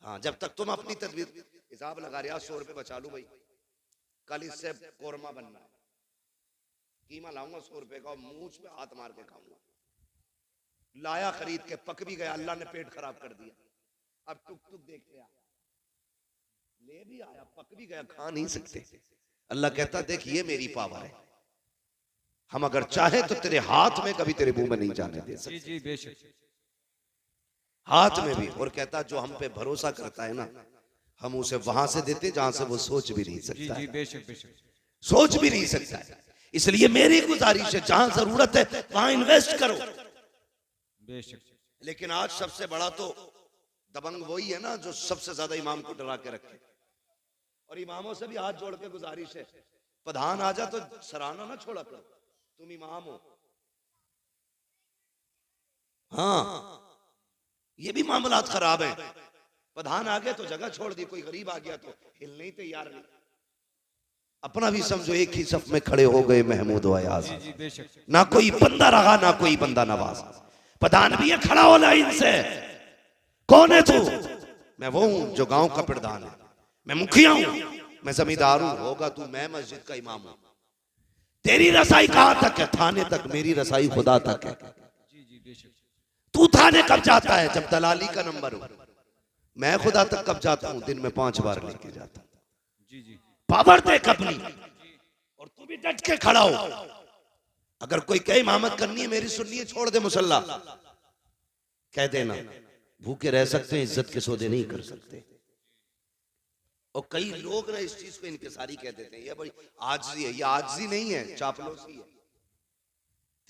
हाँ, जब तक तुम अपनी तदबीर हिसाब लगा रहे 100 रुपए बचा लूं भाई, कल इससे कोरमा बनना है, कीमा लाऊंगा 100 रुपए का और मुंह पे हाथ मार के खाऊंगा। लाया खरीद के, पक भी गया, अल्लाह ने पेट खराब कर दिया। अब टुक टुक देखते आ, ले भी आया, पक भी गया, खा नहीं सकते। अल्लाह कहता देख ये मेरी पावर है, हम अगर चाहे तो तेरे हाथ में कभी तेरे मुंह में नहीं जाने दे सकते। जी बेशक, हाथ में भी। और कहता जो हम पे भरोसा करता है ना, हम उसे वहां से देते जहां से वो सोच भी नहीं सकता। जी बेशक बेशक, सोच भी नहीं सकता है। इसलिए मेरी गुजारिश है जहां जरूरत है वहां इन्वेस्ट करो बेशक। लेकिन आज सबसे बड़ा तो दबंग वही है ना जो सबसे ज्यादा इमाम को डरा के रखे। और इमामों से भी हाथ जोड़ के गुजारिश है, प्रधान आ जा तो सराहना ना छोड़ा करो, तुम इमाम हो। हाँ, ये भी मामलात खराब है। प्रधान आ गए तो जगह छोड़ दी, कोई गरीब आ गया तो हिलने ही तैयार नहीं। अपना भी समझो एक ही सफ में खड़े हो गए महमूद अयाज, ना कोई बंदा रहा ना कोई बंदा नवाज। प्रधान भी है खड़ा हो लाइन से, कौन है तू? मैं वो हूं जो गांव का प्रधान है, मैं मुखिया हूं, मैं जमींदार हूं। होगा तू, मैं मस्जिद का इमाम हूं। तेरी रसाई कहां तक है? थाने तक। मेरी रसाई खुदा तक है। तू थाने कब जाता है? जब दलाली का नंबर हो। मैं खुदा तक कब जाता हूं? दिन में 5 बार लेके जाता हूं। जी जी, पावर देख अपनी, और तू भी डट के खड़ा हो। अगर कोई कहे इमामत करनी है मेरी सुननी है, छोड़ दे मुसल्ला, कह देना। भूखे रह सकते हैं, इज्जत के सौदे नहीं कर सकते। और कई लोग ना इस चीज को इनकिसारी कह देते हैं, ये बड़ी आजिज़ी है। ये आजिज़ी नहीं है, चापलूसी है।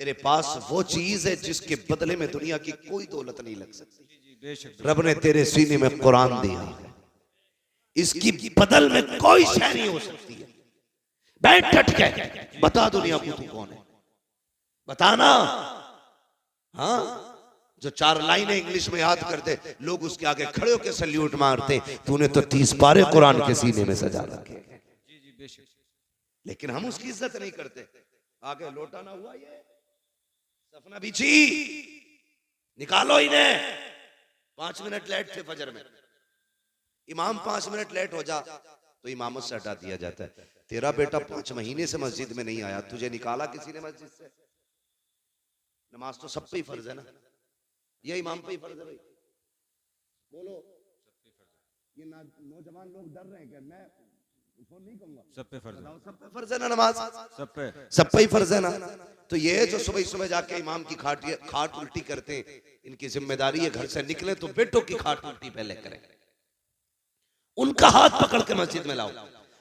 तेरे पास वो चीज है जिसके बदले में दुनिया की कोई दौलत नहीं लग सकती। रब ने तेरे सीने में कुरान दिया है, इसकी बदल में कोई शय नहीं हो सकती है। बैठ डट के बता दुनिया को तू कौन है, बताना। हाँ, जो 4 लाइनें इंग्लिश में याद करते लोग उसके आगे खड़े होकर सल्यूट मारते। तूने तो 30 पारे कुरान के सीने में सजा रखे, लेकिन हम उसकी इज्जत नहीं करते। आगे लोटा ना हुआ, ये सपना बिछी, निकालो इन्हें। 5 मिनट लेट थे फजर में, इमाम 5 मिनट लेट हो जा तो इमामत से हटा दिया जाता है। तेरा बेटा 5 महीने से मस्जिद में नहीं आया, तुझे निकाला किसी ने मस्जिद से? नमाज तो सब पे ही फर्ज है ना, ये इमाम पे ही फर्ज है भाई। बोलो, ये नौजवान लोग डर रहे हैं क्या? मैं नहीं कहूंगा, सब पे फर्ज है। सब पे फर्ज है ना नमाज, सब पे ही फर्ज है ना। तो ये जो सुबह सुबह जाके इमाम की खाट उल्टी करते हैं, इनकी जिम्मेदारी है घर से निकले तो बेटों की खाट उल्टी पहले करें, उनका हाथ पकड़ के मस्जिद में लाओ।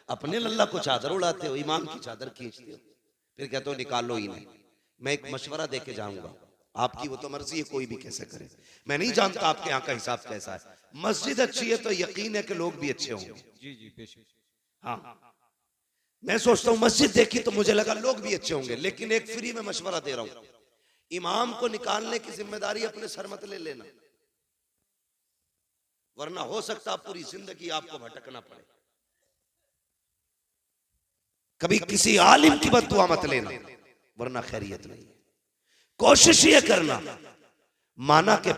अपने लल्ला को चादर उड़ाते हो, इमाम की चादर खींचते हो, फिर कहते हो निकालो ही नहीं। मैं एक मशवरा दे के जाऊंगा, आपकी वो तो मर्जी है, कोई भी कैसे करे। मैं नहीं जानता आपके यहाँ का हिसाब कैसा है। मस्जिद अच्छी है तो यकीन है कि लोग भी अच्छे होंगे। जी जी, हाँ, मैं सोचता हूँ मस्जिद देखी तो मुझे लगा लोग भी अच्छे होंगे। लेकिन एक फ्री में मशवरा दे रहा हूँ, इमाम को निकालने की जिम्मेदारी अपने सर मत ले लेना, वरना हो सकता पूरी जिंदगी आपको भटकना पड़े। कभी किसी आलिम की बद्दुआ मत लेना, वरना खैरियत नहीं। कोशिश ये करना, माना के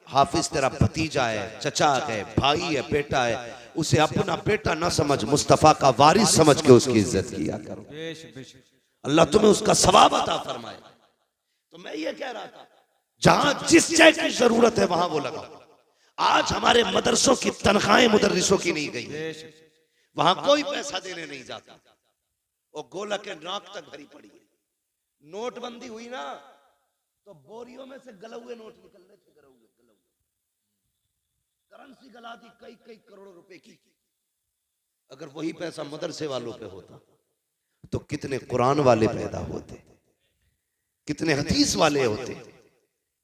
हाफिज तेरा भतीजा है, चचा है, भाई है, बेटा है, उसे अपना बेटा ना समझ, मुस्तफा का वारिस समझ के उसकी इज्जत किया करो। अल्लाह तुम्हें उसका सवाब अता फरमाए। तो मैं ये कह रहा था, जहां जिस शय की जरूरत है वहां वो लगाओ। आज हमारे मदरसों की तनख्वाहें मुदर्रिसों की नहीं गई, वहां कोई पैसा देने नहीं जाता, और गोला के नाक तक भरी पड़ी है। नोटबंदी हुई ना तो बोरियों में से गले हुए नोट निकल रहे थे, करेंसी गला दी कई कई करोड़ों रुपए की। अगर वही पैसा मदरसे वालों पे होता तो कितने कुरान वाले पैदा होते, कितने हदीस वाले होते,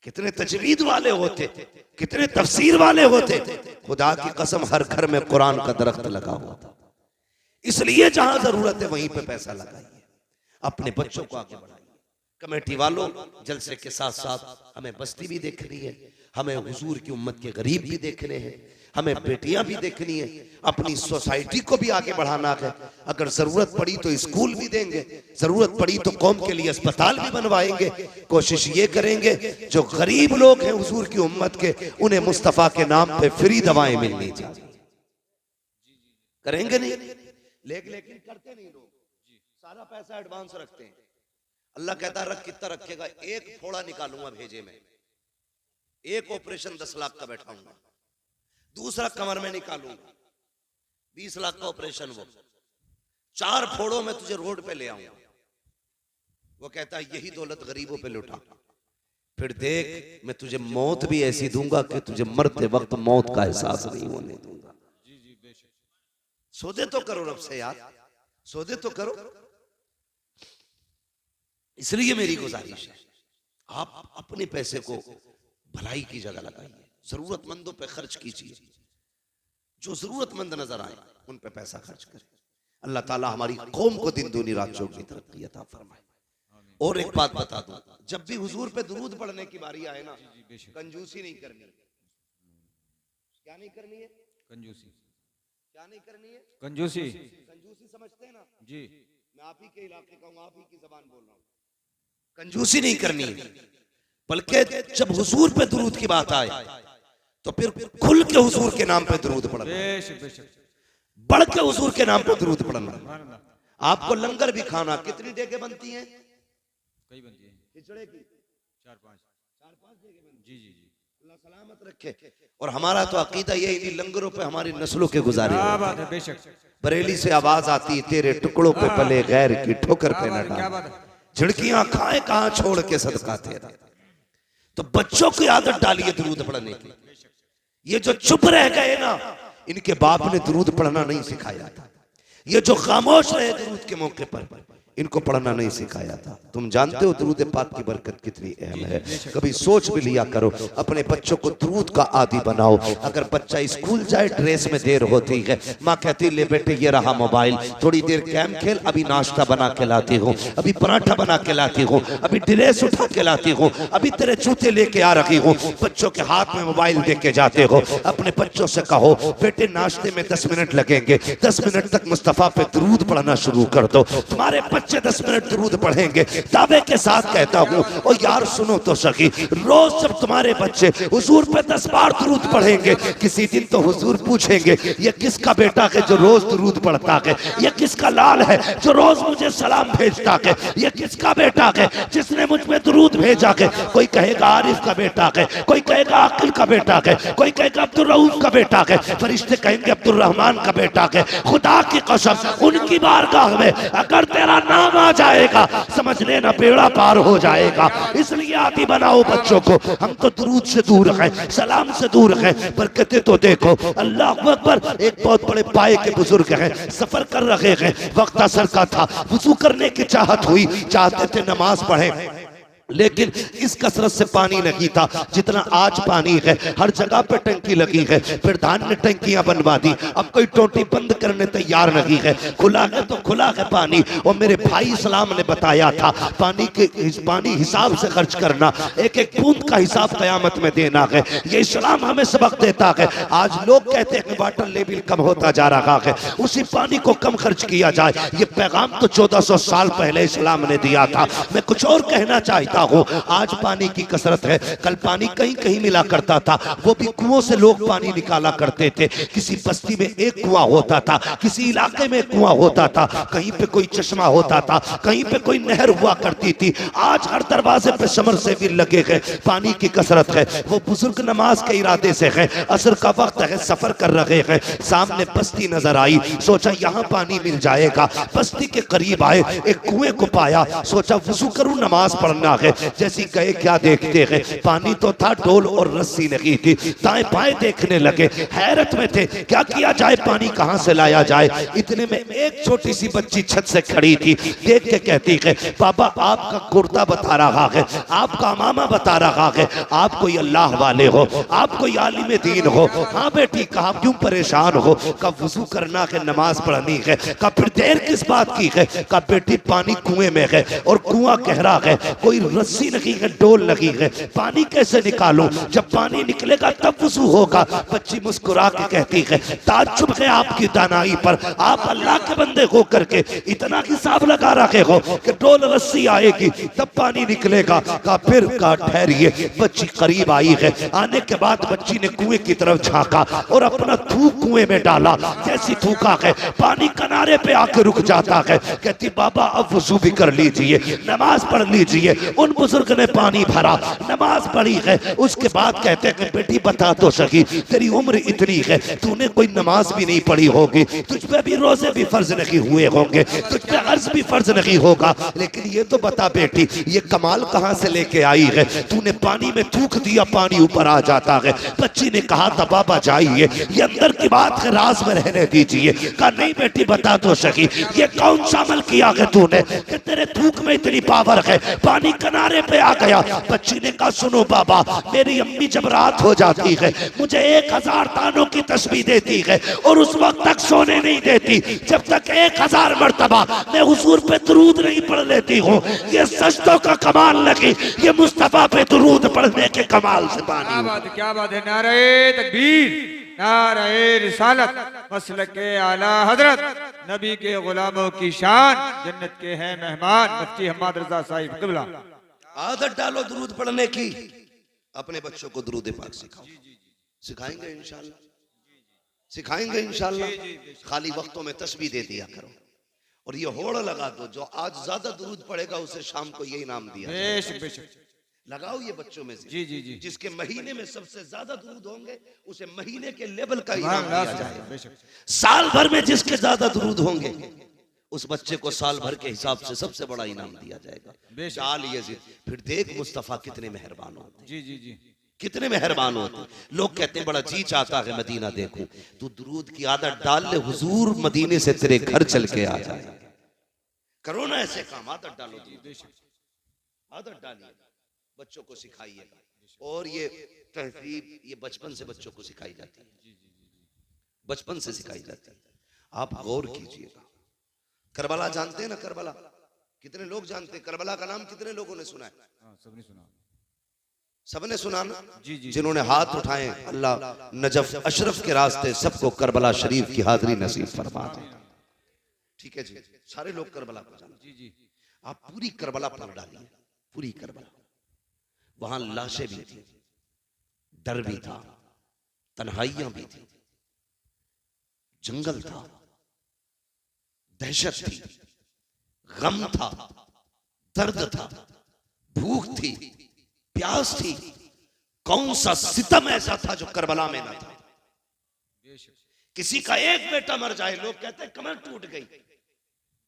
कितने तजवीद वाले होते, कितने तफसीर वाले होते। खुदा की कसम हर घर में कुरान का दरख्त लगा होता। इसलिए जहां जरूरत है वहीं पे पैसा लगाइए, अपने बच्चों को आगे बढ़ाइए। कमेटी वालों, जलसे के साथ साथ हमें बस्ती भी देखनी है, हमें हुजूर की उम्मत के गरीब भी देखने हैं, हमें बेटियां भी देखनी है, अपनी सोसाइटी को भी आगे बढ़ाना है। अगर जरूरत पड़ी तो स्कूल भी देंगे, जरूरत पड़ी तो कौम के लिए अस्पताल भी बनवाएंगे। कोशिश ये करेंगे जो गरीब लोग हैं हुजूर की उम्मत के, उन्हें मुस्तफा के नाम पे फ्री दवाएं मिलनी चाहिए। करेंगे नहीं, लेकिन करते नहीं लोग, सारा पैसा एडवांस रखते हैं। अल्लाह कहता रख, कितना रखेगा? एक फोड़ा निकालूंगा भेजे में, एक ऑपरेशन 10 लाख का बैठाऊंगा, दूसरा कमर में निकालूंगा 20 लाख का ऑपरेशन, वो 4 फोड़ों में तुझे रोड पे ले आऊंगा। वो कहता है यही दौलत गरीबों पे लुटा, फिर देख मैं तुझे मौत भी ऐसी दूंगा कि तुझे मरते वक्त मौत का एहसास नहीं होने दूंगा। सौदे तो करो रब से यार, सौदे तो करो। इसलिए मेरी गुजारिश है, आप अपने पैसे को भलाई की जगह लगाइए, जरूरतमंदों पे खर्च कीजिए, जो जरूरतमंद नजर आए उन पे पैसा खर्च करें। अल्लाह ताला हमारी कौम को दिन दूनी रात चौगुनी तरक्की अता फरमाए। और एक बात बता दूं, जब भी हुजूर पे दुरूद पढ़ने की बारी आए ना, कंजूसी नहीं करनी। क्या नहीं करनी है? कंजूसी। क्या नहीं करनी है? कंजूसी। कंजूसी समझते हैं ना जी? मैं आप ही के इलाके का हूं, आप ही की जबान बोल रहा हूं। कंजूसी नहीं करनी है, बल्कि जब हुजूर पे दुरूद की बात आए तो फिर खुल के हुजूर के नाम पे दुरूद पढ़ना, बढ़ के हुजूर के नाम पे दुरूद पढ़ना। आपको लंगर भी खाना, कितनी डेगे बनती हैं? कई बनती हैं खिचड़े की, 4-5 डेगे बनती। जी अल्लाह सलामत रखे। और हमारा तो अकीदा ये इन लंगरों पे हमारी नस्लों के गुजारे। बरेली से आवाज आती है, तेरे टुकड़ों पे पले गैर की ठोकर पे न डाल, झिड़कियां खाए कहां छोड़ के सदका तेरा। तो बच्चों की आदत डालिए दुरूद पढ़ने की। ये जो चुप रह गए ना, इनके बाप ने दुरूद पढ़ना नहीं सिखाया था। ये जो खामोश रहे दुरूद के मौके पर, इनको पढ़ना नहीं सिखाया था। तुम जानते हो दुरूद पाक की बरकत कितनी अहम है। कभी सोच भी लिया करो, अपने बच्चों को दुरूद का आदी बनाओ। अगर बच्चा स्कूल जाए, ड्रेस में देर होती है, माँ कहती ले बेटे ये रहा मोबाइल, थोड़ी देर गेम खेल, अभी नाश्ता बना के लाती हूँ, अभी पराठा बना के लाती हूँ, अभी ड्रेस उठा के लाती हूँ, अभी तेरे जूते लेके आ रही हूँ। बच्चों के हाथ में मोबाइल दे के जाते हो। अपने बच्चों से कहो बेटे नाश्ते में 10 मिनट लगेंगे, 10 मिनट तक मुस्तफा पे दुरूद पढ़ना शुरू कर दो। तुम्हारे बच्चे 10 मिनट दुरूद पढ़ेंगे। दावे के साथ कहता हूँ, और यार सुनो तो सही, रोज जब तुम्हारे बच्चे हुजूर पे 10 बार दुरूद पढ़ेंगे, किसी दिन तो हुजूर पूछेंगे ये किसका बेटा है जो रोज दुरूद पढ़ता है, ये किसका लाल है जो रोज मुझे सलाम भेजता है, ये किसका बेटा है जिसने मुझ पे दुरूद भेजा है। कोई कहेगा आरिफ का बेटा है, कोई कहेगा अकिल का बेटा है, कोई कहेगा अब्दुल रऊफ का बेटा है, फरिश्ते कहेंगे अब्दुल रहमान का बेटा है। खुदा की कसम, उनकी बारगाह में अगर तेरा नाम आ जाएगा, समझ लेना बेड़ा पार हो जाएगा। इसलिए आदि बनाओ बच्चों को। हम तो दुरूद से दूर हैं, सलाम से दूर हैं, बरकतें तो देखो। अल्लाह अकबर। एक बहुत बड़े पाए के बुजुर्ग हैं, सफर कर रहे हैं, वक्त असर का था, वुजू करने की चाहत हुई, चाहते थे नमाज पढ़े, लेकिन इस कसरत से पानी नहीं था जितना आज पानी है। हर जगह पे टंकी लगी है, प्रधान ने टंकियां बनवा दी, अब कोई टोटी बंद करने तैयार नहीं है। खुला है तो खुला है पानी। और मेरे भाई इस्लाम ने बताया था पानी हिसाब से खर्च करना, एक एक बूंद का हिसाब कयामत में देना है। ये इस्लाम हमें सबक देता है। आज लोग कहते हैं वाटर लेवल कम होता जा रहा है, उसी पानी को कम खर्च किया जाए। ये पैगाम तो 1400 साल पहले इस्लाम ने दिया था। मैं कुछ और कहना चाहता हूं, आज पानी की कसरत है, कल पानी कहीं कहीं मिला करता था, वो भी कुओं से लोग पानी निकाला करते थे। किसी बस्ती में एक कुआं होता था, किसी इलाके में कुआं होता था, कहीं पे कोई चश्मा होता था, कहीं पे कोई नहर हुआ करती थी। आज हर दरवाजे पे समर से भी लगे गए। पानी की कसरत है। वो बुजुर्ग नमाज के इरादे से है, असर का वक्त है, सफर कर रहे हैं, सामने बस्ती नजर आई, सोचा यहाँ पानी मिल जाएगा। बस्ती के करीब आए, एक कुएं को पाया, सोचा वुजू करूं नमाज पढ़ना है। जैसी गए क्या देखते हैं, पानी तो था, डोल और रस्सी नहीं थी। दाएं बाएं देखने लगे, हैरत में थे, क्या किया जाए, पानी कहां से लाया जाए। इतने में एक छोटी सी बच्ची छत से खड़ी थी, देख के कहती है पापा आपका कुर्ता बता रहा है, आपका मामा बता रहा है, आप कोई अल्लाह वाले हो, आप कोई आलिम दीन हो। हाँ बेटी, कहा क्यों परेशान हो, कब वुजू करना है, नमाज पढ़नी है, कब फिर देर किस बात की है, कब बेटी पानी कुएं में है और कुआं गहरा है, कोई रस्सी लगी है, डोल लगी है, पानी कैसे निकालूं? जब पानी निकलेगा तब वुजू होगा। बच्ची मुस्कुरा के कहती है, ताज्जुब है आपकी दानाई पर, आप अल्लाह के बंदे हो करके इतना हिसाब लगा रखे हो कि डोल रस्सी आएगी तब पानी निकलेगा। का फिर का ठहरिए। बच्ची करीब आई है, आने के बाद बच्ची ने कुएं की तरफ झांका और अपना थूक कुएं में डाला। जैसी थूका है पानी किनारे पे आके रुक जाता है। कहती बाबा अब वुजू भी कर लीजिए, नमाज पढ़ लीजिए। उन बुजुर्ग ने पानी भरा, नमाज पढ़ी है। उसके बाद कहते हैं कि बेटी बता तो सही, तेरी उम्र इतनी है, तूने कोई नमाज भी नहीं पढ़ी होगी, तुझ पे भी रोजे भी फर्ज नहीं हुए होंगे, तुझ पे अर्ज भी फर्ज नहीं होगा, लेकिन ये तो बता बेटी ये कमाल कहां से लेके आई है? तूने पानी में थूक दिया, पानी ऊपर आ जाता है। बच्ची ने कहा था बाबा जाइए, ये अंदर की बात है, राज में रहने दीजिए। कहा नहीं बेटी बता तो सही, ये कौन सा अमल किया है तूने कि तेरे थूक में इतनी पावर है, पानी किनारे पे आ गया। बच्ची ने कहा सुनो बाबा, मेरी अम्मी जब रात हो जाती है मुझे 1000 दानों की तस्बीह देती है और उस वक्त तक सोने नहीं देती जब तक 1000 मर्तबा मैं हुजूर पे दुरूद नहीं पढ़ लेती हूँ। ये सजदों का कमाल लगी, ये मुस्तफा पे दुरूद पढ़ने के कमाल से पानी। क्या बात है, नारे तकबीर, नारे रिसालत, मसलके आला हजरत, नबी के गुलामों की शान, जन्नत के हैं मेहमान, मुफ्ती हम्माद रजा साहिब क़िबला। आदत डालो दुरूद पढ़ने की, अपने बच्चों को दुरूद पाक सिखाओ। सिखाएंगे इंशाल्लाह, सिखाएंगे इंशाल्लाह। खाली वक्तों में तस्बीह दे दिया करो और ये होड़ लगा दो, जो आज ज्यादा दुरूद पढ़ेगा उसे शाम को ये इनाम दिया। बेशक बेशक लगाओ ये बच्चों में से। जी जी जी, जिसके महीने में सबसे ज्यादा दुरूद होंगे उसे महीने के लेवल का इनाम दिया जाएगा। साल भर में जिसके ज्यादा दुरूद होंगे उस बच्चे को साल भर के हिसाब से सबसे बड़ा इनाम दिया जाएगा। चाल ये फिर देख मुस्तफा कितने मेहरबान होते। जी जी जी, कितने मेहरबान होते। लोग कहते हैं बड़ा जी चाहता है मदीना देखूं, तू दुरूद की आदत डाल ले, हुजूर मदीने से तेरे घर चल के आ जाए। करो ना ऐसे काम, आदत डालो, आदत डालिए, बच्चों को सिखाइएगा। और ये तहजीब ये बचपन से बच्चों को सिखाई जाती है, बचपन से सिखाई जाती है। आप गौर कीजिएगा। करबला जानते हैं ना? करबला कितने लोग जानते हैं? करबला का नाम कितने लोगों ने सुना है? सबने सुना, सबने सुना ना? जी जी, जिन्होंने हाथ उठाए अल्लाह नजफ अशरफ के रास्ते सबको करबला शरीफ की हाजिरी नसीब फरमा दे। ठीक है जी, सारे लोग करबला को जानते। जी जी, आप पूरी करबला पढ़ डालिए, पूरी करबला। वहां लाशें भी थी, डर भी था, तन्हाइयां भी थी, जंगल था, दहशत थी, गम था, दर्द था, भूख थी, प्यास थी। कौन सा सितम ऐसा था जो करबला में ना था? किसी का एक बेटा मर जाए, लोग कहते हैं कमर टूट गई।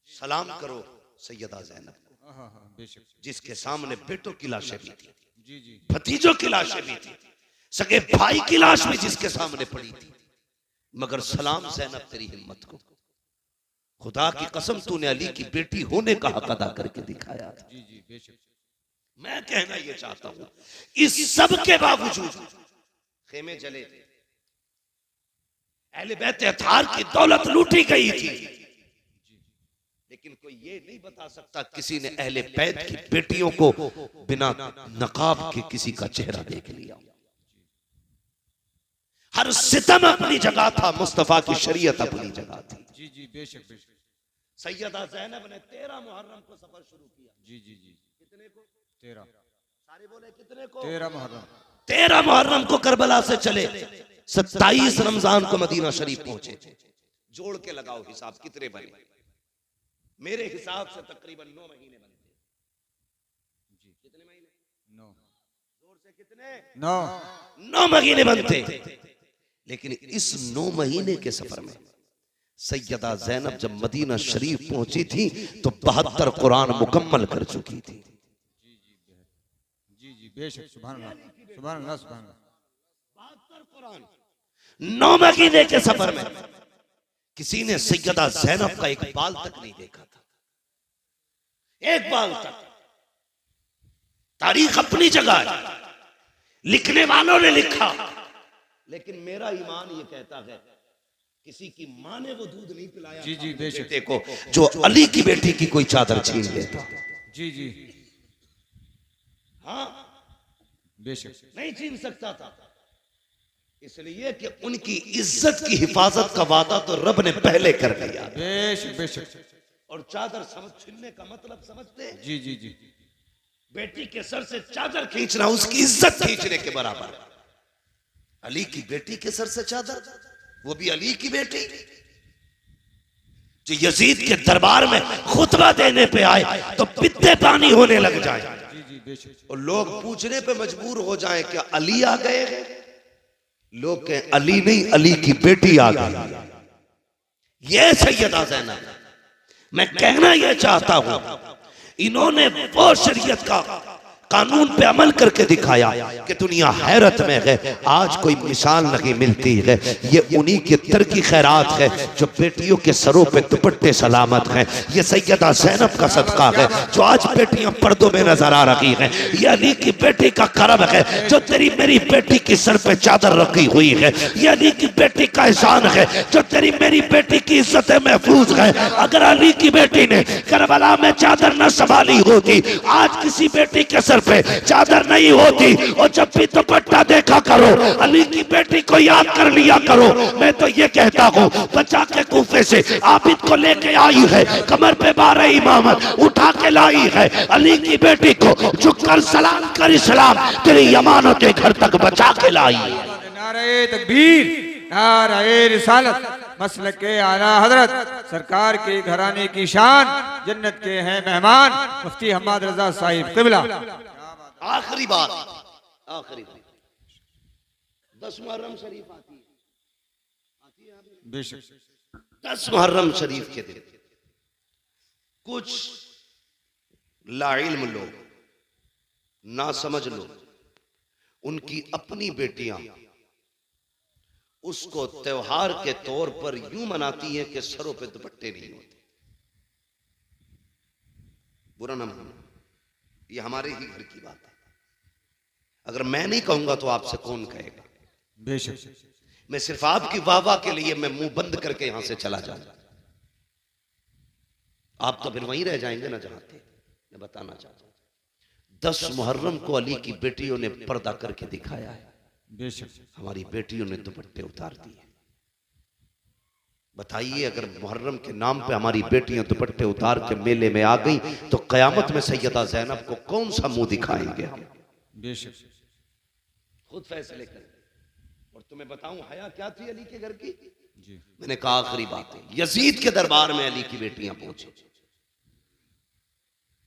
सलाम करो सैयदा ज़ैनब को, जिसके सामने बेटों की लाशें भी थी, भतीजों की लाशें भी थी, सगे भाई की लाश भी जिसके सामने पड़ी थी। मगर सलाम ज़ैनब तेरी हिम्मत को, खुदा की कसम तूने अली की बेटी होने का हक अदा करके दिखाया। मैं कहना ये चाहता हूं, इस सब के बावजूद खेमे जले थे, अहले बैत अतार की दौलत लूटी गई थी, लेकिन कोई ये नहीं बता सकता किसी ने अहले बैत की बेटियों को बिना नकाब के किसी का चेहरा देख लिया। हर सितम अपनी जगह था, मुस्तफा की शरीयत अपनी जगह थी। जी जी, बेशक बेशक। सैयदा ज़ैनब ने 13 मुहर्रम को सफर शुरू किया। जी जी जी, कितने को? 13। सारे बोले कितने को? 13 मुहर्रम। 13 मुहर्रम को करबला से चले, 27 रमजान को मदीना शरीफ पहुंचे। जोड़ के लगाओ हिसाब कितने बने? मेरे हिसाब से तकरीबन 9 महीने बनते। कितने महीने? 9। जोर से कितने? 9 महीने बनते। लेकिन इस 9 महीने के सफर में सैयदा ज़ैनब जब मदीना शरीफ पहुंची थी तो 72 कुरान मुकम्मल कर चुकी थी। जी जी, बेशक। सुभान अल्लाह, सुभान अल्लाह, सुभान अल्लाह। 72 कुरान 9 महीने के सफर में किसी ने सैयदा ज़ैनब का एक बाल तक नहीं देखा था, एक बाल तक। तारीख अपनी जगह है, लिखने वालों ने लिखा, लेकिन मेरा ईमान ये कहता है किसी की मां ने वो दूध नहीं पिलाया। जी जी, बेशक। बेटे को जो अली की बेटी की कोई चादर छीन लेता। जी जी, हाँ, बेशक नहीं छीन सकता था, इसलिए कि उनकी इज्जत की हिफाजत का वादा तो रब ने पहले कर दिया। बेशक बेशक। और चादर समझ छीनने का मतलब समझते हैं? जी जी जी। बेटी के सर से चादर खींचना उसकी इज्जत खींचने के बराबर। अली की बेटी के सर से चादर, वो भी अली की बेटी जो यजीद के दरबार में खुतबा देने पे आए तो पित्ते पानी होने लग जाए। जी जी बेशक। और लोग पूछने पे मजबूर हो जाए क्या अली आ गए? लोग कहें अली नहीं, अली की बेटी आ गई। ये सैयदा ज़ैनब। मैं कहना यह चाहता हूं, इन्होंने वो शरीयत का कानून पे अमल करके दिखाया कि दुनिया हैरत में है। आज कोई मिसाल नहीं मिलती है। ये उन्हीं के तरकी खैरात है जो बेटियों के सरों पे दुपट्टे सलामत हैं। ये सैयदा ज़ैनब का सदका है जो आज बेटियां पर्दों में नजर आ रही हैं। ये अली की बेटी का करम है जो तेरी मेरी बेटी की सर पे चादर रखी हुई है। ये अली की बेटी का एहसान है जो तेरी मेरी बेटी की इज्जत महफूज है। अगर अली की बेटी ने करबला में चादर न संभाली होती, आज किसी बेटी के सर पे चादर नहीं होती। और जब भी दुपट्टा देखा करो, अली की बेटी को याद कर लिया करो। मैं तो ये कहता हूँ, बचा के कूफे से आबिद को लेके आई है, कमर पे 12 इमामत उठा के लाई है। अली की बेटी को झुककर सलाम कर इस्लाम तेरी अमानत घर तक बचा के लाई है। नारे तकबीर, नारे रिसालत, मसलके आला हजरत सरकार के घराने की शान, जन्नत के हैं मेहमान मुफ्ती हम्माद रजा साहिब क़िबला। आखिरी बात, आखिरी बात, 10 मुहर्रम शरीफ आती है बेशक। 10 मुहर्रम शरीफ के दिन कुछ लाइल्म लोग, ना समझ लोग, उनकी अपनी बेटियां उसको त्योहार के तौर पर यूं मनाती हैं कि सरों पे दुपट्टे नहीं होते। बुरा ना मानो, ये हमारे ही घर की बात है। अगर मैं नहीं कहूंगा तो आपसे कौन कहेगा? बेशक। मैं सिर्फ आपकी वाहवाह के लिए मैं मुंह बंद करके यहां से चला जाऊंगा। आप तो फिर वहीं रह जाएंगे ना जहां थे। मैं बताना चाहता हूं, 10 मुहर्रम को अली की बेटियों ने पर्दा करके दिखाया है। बेशक। हमारी बेटियों ने दुपट्टे उतार दिए। बताइए, अगर मुहर्रम के नाम पे हमारी बेटियां दुपट्टे उतार के मेले में आ गई तो कयामत में सैयदा ज़ैनब को कौन सा मुंह दिखाएंगे हम? बेशक। खुद फैसले करें। और तुम्हें बताऊं हया क्या थी अली के घर की? जी। मैंने कहा आखिरी बात है, यजीद के दरबार में अली की बेटियां पहुंची,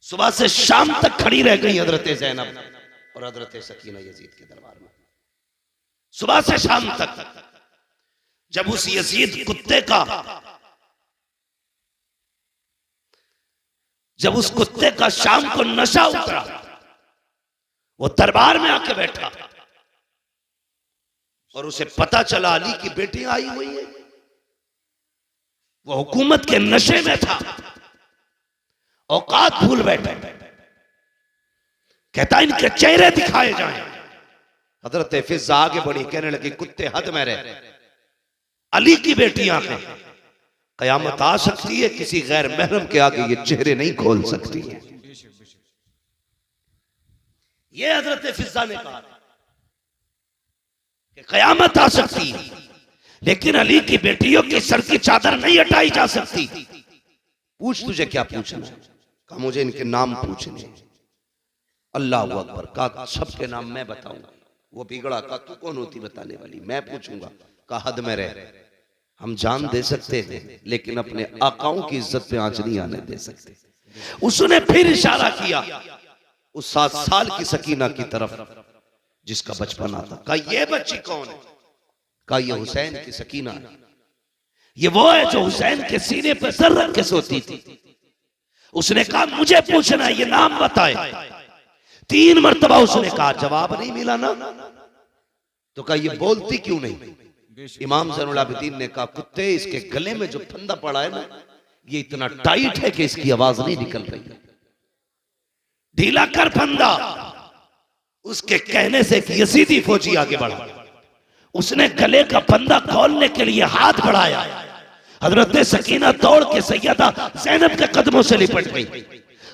सुबह से शाम तक खड़ी रह गई हजरत ज़ैनब और हजरत सकीना यजीद के दरबार में, सुबह से शाम तक। जब उस यजीद कुत्ते का, जब उस कुत्ते का शाम को नशा उतरा, वो दरबार में आके बैठा और उसे पता चला अली की बेटियां आई हुई है। वो हुकूमत के नशे में था, औकात भूल बैठे। कहता इनके चेहरे दिखाए जाएं। हजरत फिजा आगे बढ़ी, कहने लगी कुत्ते हद में रहे, अली की बेटियां हैं, कयामत आ सकती है, किसी गैर महरम के आगे ये चेहरे नहीं खोल सकती है। ये हजरत फिजा ने कहा कि कयामत आ सकती है, लेकिन अली की बेटियों की सर की चादर नहीं हटाई जा सकती। पूछ, तुझे क्या पूछना? कहा मुझे इनके नाम पूछने। अल्लाह अकबर। कहा सबके नाम मैं बताऊंगा। वो बिगड़ा, कहा तू कौन होती बताने वाली? मैं पूछूंगा। कहा हद में रह, हम जान दे सकते हैं लेकिन अपने आकाओं की इज्जत पे आंच नहीं आने दे सकते। उसने फिर इशारा किया उस 7 साल की सकीना की तरफ जिसका बचपन आता। कहा ये बच्ची कौन है? कहा ये हुसैन की सकीना है। ये वो है जो हुसैन के सीने पर सर रख के सोती थी। उसने कहा मुझे पूछना, ये नाम बताए। 3 मरतबा उसने कहा, जवाब नहीं मिला ना। तो कहा ये बोलती क्यों नहीं? इमाम ज़ैनुल आबिदीन ने कहा कुत्ते, इसके गले में जो फंदा पड़ा है ना, ये इतना टाइट है कि इसकी आवाज नहीं निकल रही। ढीला कर फंदा। उसके कहने से एक यजीदी फौजी आगे बढ़ा, उसने गले का फंदा खोलने के लिए हाथ बढ़ाया। हजरत सकीना दौड़ के सैयदा ज़ैनब के कदमों से लिपट गई।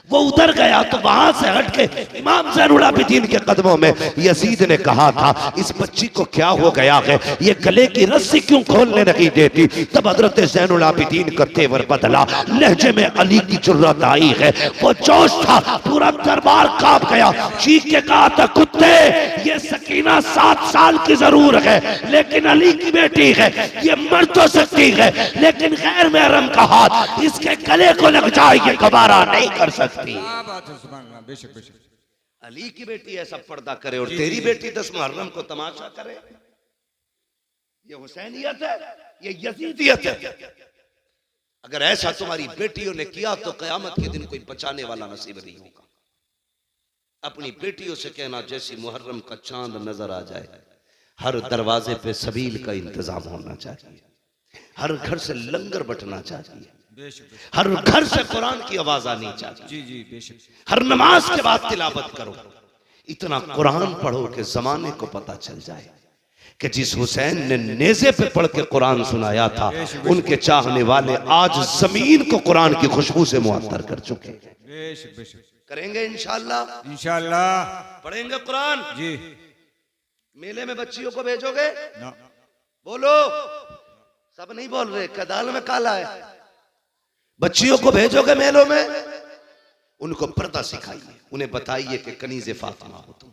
वो उधर गया तो वहां से हट के इमाम ज़ैनुल आबिदीन के कदमों में यजीद ने कहा था इस बच्ची को क्या हो गया है, ये गले की रस्सी क्यों खोलने नहीं देती। तब हजरत ज़ैनुल आबिदीन का तेवर बदला, लहजे में अली की जुर्रत आई है, वो जोश था, पूरा दरबार कांप गया। चीख के कहा था कुत्ते, ये सकीना 7 साल की जरूर है लेकिन अली की बेटी है, ये मर तो सकती है लेकिन गैर महरम का हाथ इसके गले को लग जाए ये दोबारा नहीं कर सकती। क्या बात है, सुभान अल्लाह, बेशक बेशक। अली की बेटी ऐसा पर्दा करे और तेरी बेटी 10 मुहर्रम को तमाशा करे, ये हुसैनियत है, ये यजीदियत है। अगर ऐसा तुम्हारी बेटियों ने किया तो कयामत के दिन कोई बचाने वाला नसीब नहीं होगा। अपनी बेटियों से कहना जैसी मुहर्रम का चांद नजर आ जाए, हर दरवाजे पे सबील का इंतजाम होना चाहिए, हर घर से लंगर बटना चाहिए, हर घर से कुरान की आवाज आनी चाहिए। जी जी बेशक। हर नमाज के बाद तिलावत करो, इतना कुरान पढ़ो कि जमाने को पता चल जाए कि जिस हुसैन ने नेज़े पे पढ़ के कुरान सुनाया था उनके चाहने वाले आज जमीन को कुरान की खुशबू से मुअत्तर कर चुके हैं। बेशक बेशक। करेंगे इंशाअल्लाह, इंशाअल्लाह पढ़ेंगे कुरान। जी। मेले में बच्चियों को भेजोगे? ना। बोलो, सब नहीं बोल रहे, कदाल में काला है। बच्चियों को भेजोगे मेलों में, उनको पर्दा सिखाइए, उन्हें बताइए कि कनीज़े फातिमा हो तुम,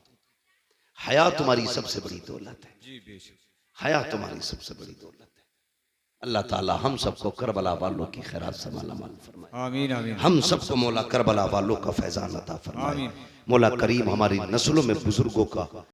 हया तुम्हारी सबसे बड़ी दौलत है। जी बेशक। हया तुम्हारी सबसे बड़ी दौलत है। अल्लाह ताला हम सबको करबला वालों की खैरात से मालामाल फरमाए। आमीन आमीन। हम सबको मौला करबला वालों का फैजान अता फरमाए। मौला करीम हमारी नस्लों में बुजुर्गों का